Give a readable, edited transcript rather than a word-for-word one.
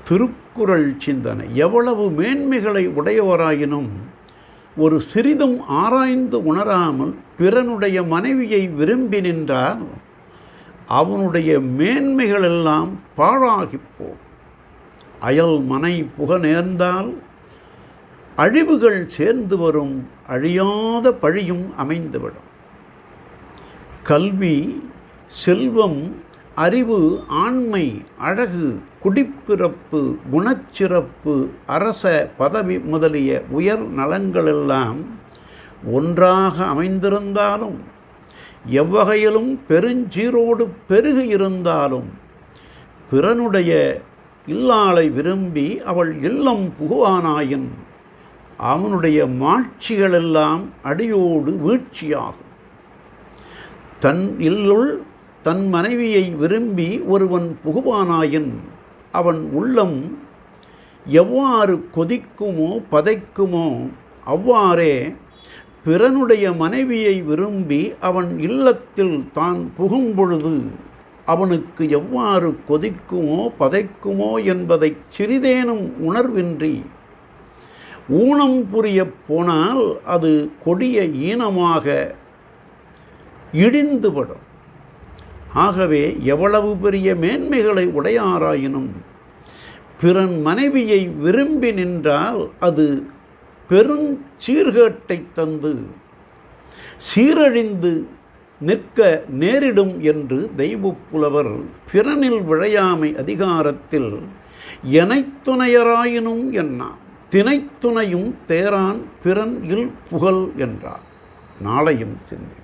திருக்குறள் சிந்தனை. எவ்வளவு மேன்மைகளை உடையவராயினும் ஒரு சிறிதும் ஆராய்ந்து உணராமல் பிறனுடைய மனைவியை விரும்பி நின்றால் அவனுடைய மேன்மைகளெல்லாம் பாழாகிப்போம். அயல் மனை புக நேர்ந்தால் அழிவுகள் சேர்ந்து வரும், அழியாத பழியும் அமைந்துவிடும். கல்வி, செல்வம், அறிவு, ஆண்மை, அழகு, குடிப்பிறப்பு, குணச்சிறப்பு, அரச பதவி முதலிய உயர் நலங்களெல்லாம் ஒன்றாக அமைந்திருந்தாலும், எவ்வகையிலும் பெருஞ்சீரோடு பெருகி இருந்தாலும், பிறனுடைய இல்லாளை விரும்பி அவள் இல்லம் புகுவானாயின் அவனுடைய மாட்சிகளெல்லாம் அடியோடு வீழ்ச்சியாகும். தன் இல்லுள் தன் மனைவியை விரும்பி ஒருவன் புகுவானாயின் அவன் உள்ளம் எவ்வாறு கொதிக்குமோ பதைக்குமோ அவ்வாறே பிறனுடைய மனைவியை விரும்பி அவன் இல்லத்தில் தான் புகும் பொழுது அவனுக்கு எவ்வாறு கொதிக்குமோ பதைக்குமோ என்பதை சிறிதேனும் உணர்வின்றி ஊனம் புரிய போனால் அது கொடிய ஈனமாக இழிந்துபடும். ஆகவே எவ்வளவு பெரிய மேன்மைகளை உடையாராயினும் பிறன் மனைவியை விரும்பி நின்றால் அது பெருஞ்சீர்கேட்டை தந்து சீரழிந்து நிற்க நேரிடும் என்று தெய்வப்புலவர் பிறனில் விழையாமை அதிகாரத்தில் எனைத்துணையராயினும் என்னா தினைத்துணையும் தேரான் பிறன் இல் புகழ் என்றார். நாளையும் சிந்தி.